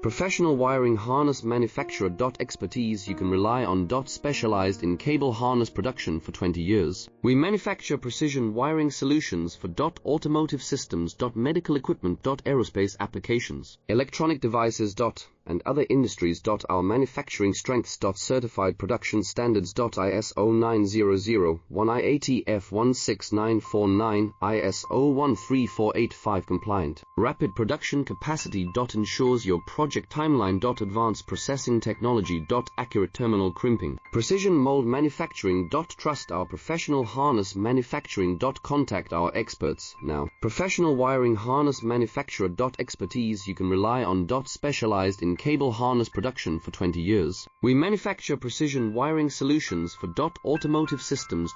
Professional wiring harness manufacturer. Expertise you can rely on. Specialized in cable harness production for 20 years. We manufacture precision wiring solutions for automotive systems. Medical equipment. Aerospace applications, electronic devices. And other industries. Our manufacturing strengths. Certified production standards. ISO 9001 IATF 16949 ISO 13485 compliant. Rapid production capacity. Ensures your project timeline. Advanced processing technology. Accurate terminal crimping. Precision mold manufacturing. Trust our professional harness manufacturing. Contact our experts now. Professional wiring harness manufacturer. Expertise you can rely on. Specialized in cable harness production for 20 years. We manufacture precision wiring solutions for automotive systems.